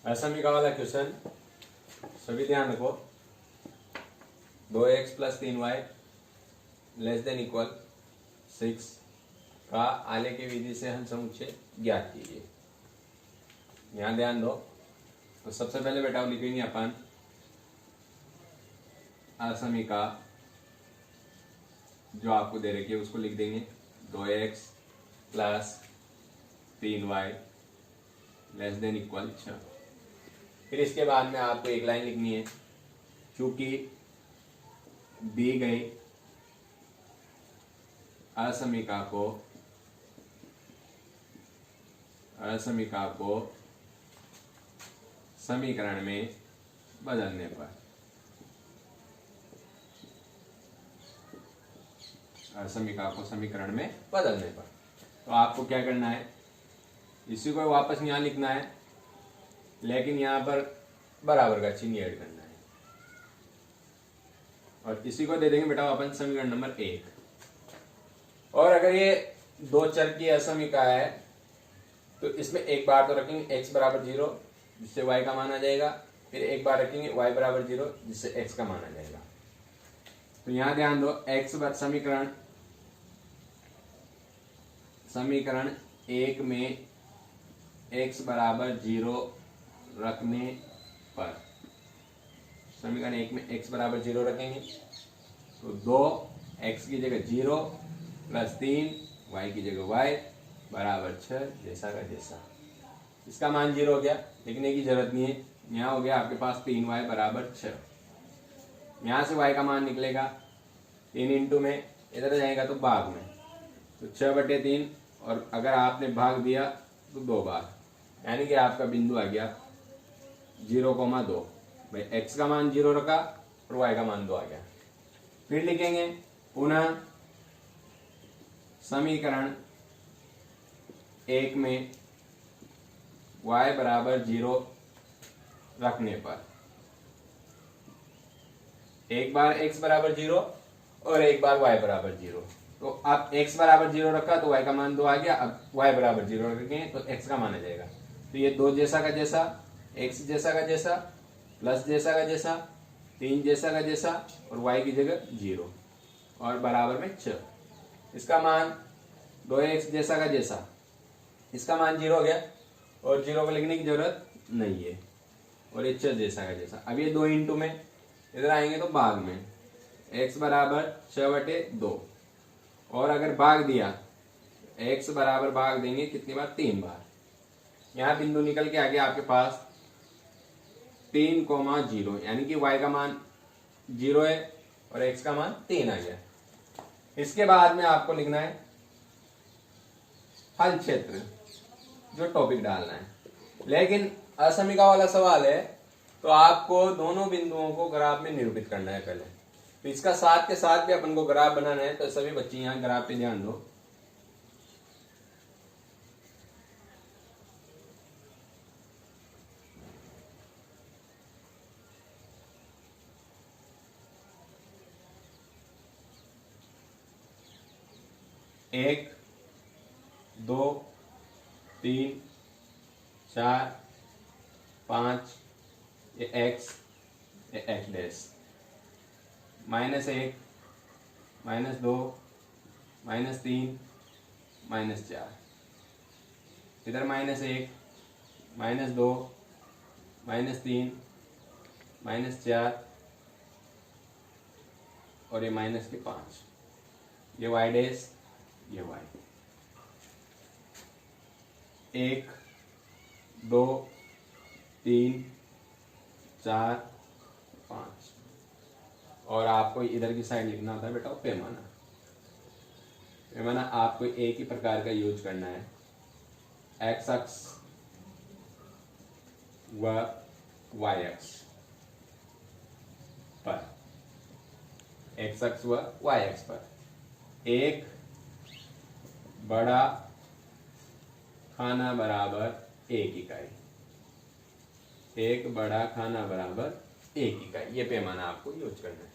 असमीका वाला क्वेश्चन सभी ध्यान रखो। 2x + 3y <= 6 का आलेख की विधि से हल समुच्चय ज्ञात कीजिए। यहाँ ध्यान दो। तो सबसे पहले बेटा लिखेंगे अपन असमीका जो आपको दे रखी है उसको लिख देंगे 2x + 3y <= 6। फिर इसके बाद में आपको एक लाइन लिखनी है, चूंकि दी गई असमीका को समीकरण में बदलने पर तो आपको क्या करना है, इसी को वापस यहाँ लिखना है, लेकिन यहाँ पर बराबर का चिन्ह ऐड करना है और इसी को दे देंगे बेटा अपन समीकरण नंबर 1। और अगर ये दो चर की असमीका है तो इसमें एक बार तो रखेंगे x = 0 जिससे y का मान आ जाएगा, फिर एक बार रखेंगे y = 0 जिससे x का मान आ जाएगा। तो यहाँ ध्यान दो, समीकरण 1 में x = 0 रखने पर, समीकरण 1 में x = 0 रखेंगे तो 2x की जगह 0 + 3 y की जगह y = 6 जैसा का जैसा। इसका मान 0 हो गया, लिखने की जरूरत नहीं है। यहाँ हो गया आपके पास 3y = 6। यहाँ से y का मान निकलेगा 3 इंटू में इधर जाएगा तो भाग में, तो 6/3 और अगर आपने भाग दिया तो 2 बार, यानी कि आपका बिंदु आ गया 0,2। भाई x का मान 0 रखा और y का मान 2 आ गया। फिर लिखेंगे पुनः समीकरण 1 में y = 0 रखने पर, एक बार x = 0 और एक बार y = 0। तो अब x = 0 रखा तो y का मान 2 आ गया, अब y = 0 रखेंगे तो x का मान आ जाएगा। तो ये 2 जैसा का जैसा, x जैसा का जैसा, प्लस जैसा का जैसा, 3 जैसा का जैसा और y की जगह 0 और बराबर में 6। इसका मान 2x जैसा का जैसा, इसका मान 0 हो गया और 0 को लिखने की जरूरत नहीं है, और ये 6 जैसा का जैसा। अब ये 2 इंटू में इधर आएंगे तो भाग में, x = 6/2 और अगर भाग दिया x बराबर भाग देंगे कितनी बार, 3 बार। यहाँ बिंदु निकल के आ गया आपके पास 3,0, यानी कि y का मान 0 है और x का मान 3 आ गया। इसके बाद में आपको लिखना है हल क्षेत्र, जो टॉपिक डालना है। लेकिन असमीका वाला सवाल है तो आपको दोनों बिंदुओं को ग्राफ में निरूपित करना है पहले, तो इसका साथ के साथ भी अपन को ग्राफ बनाना है। तो सभी बच्चे यहाँ ग्राफ पे ध्यान दो। एक, 2, 3, 4, 5, ये x, ये x डैश, -1, -2, -3, -4, इधर -1, -2, -3, -4 और ये -5, ये y डैश, ये y। 1, 2, 3, 4, 5 और आपको इधर की साइड लिखना होता है बेटा पैमाना। पैमाना आपको एक ही प्रकार का यूज करना है, x अक्ष व y अक्ष पर, x अक्ष व y अक्ष पर। एक बड़ा खाना बराबर 1 इकाई, एक बड़ा खाना बराबर 1 इकाई, ये पैमाना आपको यूज करना है,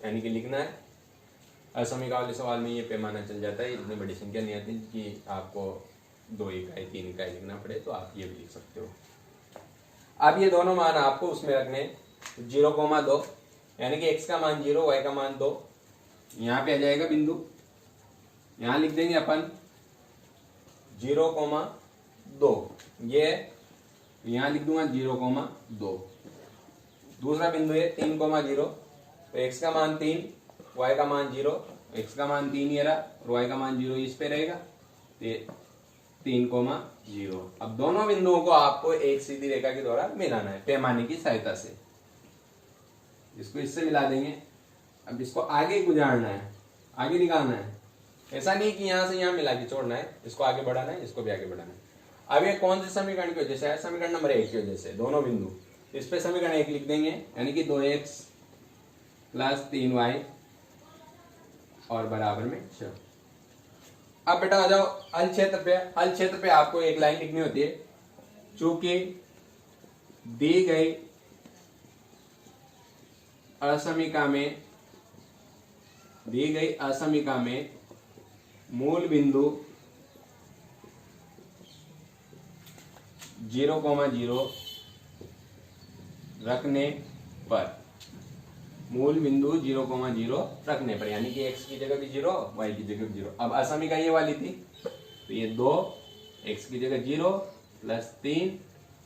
यानी कि लिखना है। असमीका वाले सवाल में ये पैमाना चल जाता है, इतनी बड़ी संख्या नहीं आती कि आपको 2 इकाई 3 इकाई लिखना पड़े, तो आप ये भी लिख सकते हो। अब ये दोनों मान आपको उसमें रखने 0,2, यानी कि x का मान 0, y का मान 2। यहाँ पे आ जाएगा बिंदु, यहाँ लिख देंगे अपन 0,2, ये यहाँ लिख दूंगा 0,2। दूसरा बिंदु है 3,0, तो x का मान 3, y का मान 0, x का मान 3 ये रहा और y का मान 0 इस पे रहेगा, ये 3,0। अब दोनों बिंदुओं को आपको एक सीधी रेखा के द्वारा मिलाना है पैमाने की सहायता से। इसको इससे मिला देंगे। अब इसको आगे गुजारना है, आगे निकालना है। ऐसा नहीं कि यहां से यहां मिला के छोड़ना है, इसको आगे बढ़ाना है, इसको भी आगे बढ़ाना है। अब ये कौन से समीकरण की वजह से है? समीकरण नंबर 1 की वजह से, दोनों बिंदु। इस पे समीकरण 1 लिख देंगे, यानी कि 2x प्लस 3y और बराबर में 6। अब बेटा आ जाओ हल क्षेत्र पे। हल क्षेत्र पे आपको एक लाइन लिखनी होती है, चूंकि दी गई असमीका में मूल बिंदु 0,0 रखने पर, मूल बिंदु 0,0 रखने पर, यानी कि x की जगह भी 0, y की जगह भी 0। अब असमीका ये वाली थी, तो ये 2, x की जगह 0 प्लस 3,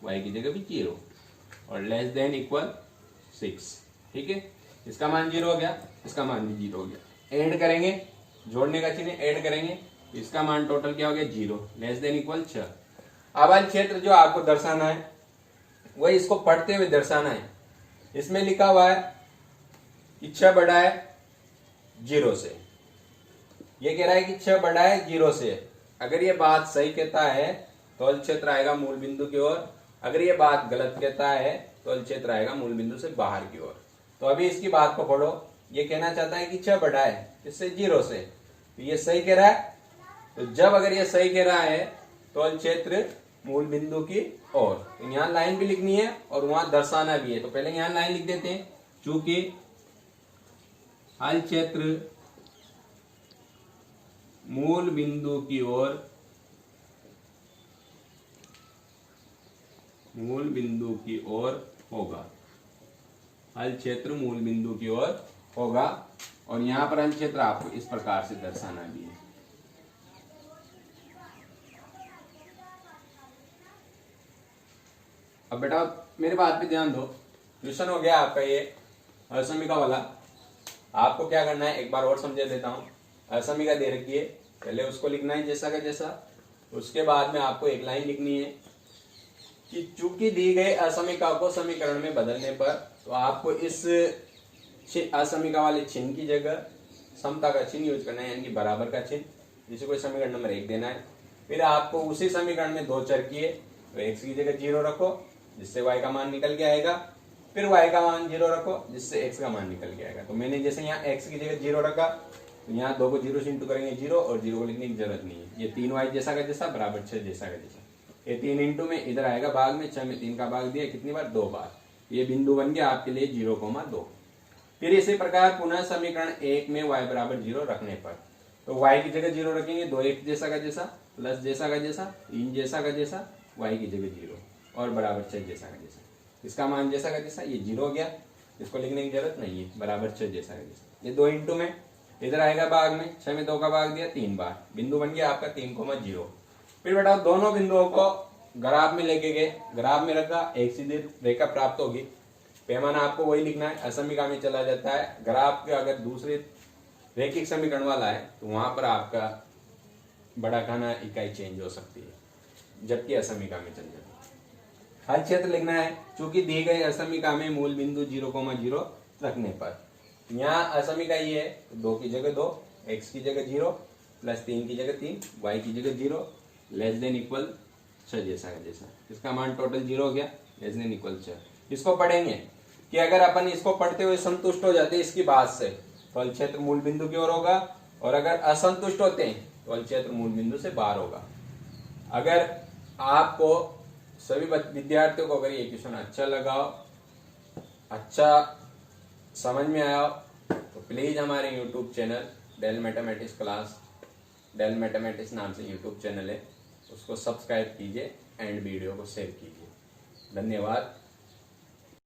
y की जगह भी 0 और लेस देन इक्वल 6। ठीक है, इसका मान 0 हो गया, इसका मान भी 0 हो गया। ऐड करेंगे, जोड़ने का चिन्ह ऐड करेंगे, इसका मान टोटल क्या हो गया 0, लेस देन इक्वल 6। अब हल क्षेत्र जो आपको दर्शाना है वही इसको पढ़ते हुए दर्शाना है। इसमें लिखा हुआ है कि 6 बड़ा है 0 से, ये कह रहा है कि 6 बड़ा है 0 से। अगर ये बात सही कहता है तो हल क्षेत्र आएगा मूल बिंदु की ओर, अगर ये बात गलत कहता है तो हल क्षेत्र आएगा मूल बिंदु से बाहर की ओर। तो अभी इसकी बात को पढ़ो, ये कहना चाहता है कि 6 बड़ा है इससे 0 से, तो ये सही कह रहा है। तो जब अगर ये सही कह रहा है तो हल क्षेत्र मूल बिंदु की ओर, तो यहाँ लाइन भी लिखनी है और वहां दर्शाना भी है। तो पहले यहाँ लाइन लिख देते हैं, चूंकि हल क्षेत्र मूल बिंदु की ओर, मूल बिंदु की ओर होगा, हल क्षेत्र मूल बिंदु की ओर होगा। और यहां पर हल क्षेत्र आपको इस प्रकार से दर्शाना भी है। अब बेटा मेरे बात पे ध्यान दो, क्वेश्चन हो गया आपका ये असमीका वाला। आपको क्या करना है एक बार और समझा देता हूं। असमीका दे रखी है, पहले उसको लिखना है जैसा का जैसा, उसके बाद में आपको एक लाइन लिखनी है कि चूंकि दी गई असमीका को समीकरण में बदलने पर, तो आपको इस असमीका वाले चिन्ह की जगह समता का चिन्ह यूज करना है, यानी कि बराबर का चिन्ह, जिसे कोई समीकरण नंबर 1 देना है। फिर आपको उसी समीकरण में 2 चर किए, तो x की जगह 0 रखो जिससे y का मान निकल के आएगा, फिर y का मान 0 रखो जिससे x का मान निकल के आएगा। तो मैंने जैसे यहाँ x की जगह 0 रखा, तो यहाँ 2 को 0 से इंटू करेंगे 0 और 0 को लिखने की जरूरत नहीं है। ये 3y जैसा का जैसा बराबर 6 जैसा का जैसा, ये 3 इंटू में इधर आएगा भाग में, 6 में 3 का भाग दिया कितनी बार 2 बार, ये बिंदु बन गया आपके लिए 0,2। फिर इसी प्रकार पुनः समीकरण 1 में y बराबर 0 रखने पर, तो y की जगह 0 रखेंगे, 2x जैसा का जैसा प्लस जैसा का जैसा 3 जैसा का जैसा, y की जगह 0 और बराबर 6 जैसा का जैसा, इसका मान जैसा का जैसा, ये 0 हो गया, इसको लिखने की जरूरत नहीं है, बराबर 6 जैसा का जैसा। ये 2 इंटू में इधर आएगा भाग में, 6 में 2 का भाग दिया 3 बार, बिंदु बन गया आपका 3,0। फिर बेटा दोनों बिंदुओं को ग्राफ में लेके गए, ग्राफ में रखा, एक सीधी रेखा प्राप्त होगी। पैमाना आपको वही लिखना है, असमीका में चला जाता है। ग्राफ के अगर दूसरे रैखिक समीकरण वाला है तो वहां पर आपका बड़ा खाना इकाई चेंज हो सकती है, जबकि असमीका में चल जाता है। हल क्षेत्र लिखना है, चूंकि दी गई असमीका में मूल बिंदु 0,0 रखने पर। यहाँ असमीका ये है, तो 2 की जगह 2, x की जगह 0 प्लस 3 की जगह 3, y की जगह 0 लेस देन इक्वल 6 जैसा का जैसा, इसका मान टोटल 0 हो गया, लेस देन इक्वल 6। इसको पढ़ेंगे कि अगर अपन इसको पढ़ते हुए संतुष्ट हो जाते इसकी बात से, तो हल क्षेत्र मूल बिंदु की ओर होगा, और अगर असंतुष्ट होते हैं तो हल क्षेत्र मूल बिंदु से बाहर होगा। अगर आपको सभी विद्यार्थियों को अगर ये क्वेश्चन अच्छा लगा, अच्छा समझ में आया, तो प्लीज हमारे YouTube channel Dell mathematics class, Dell mathematics नाम से YouTube चैनल है, उसको सब्सक्राइब कीजिए एंड वीडियो को शेयर कीजिए। धन्यवाद।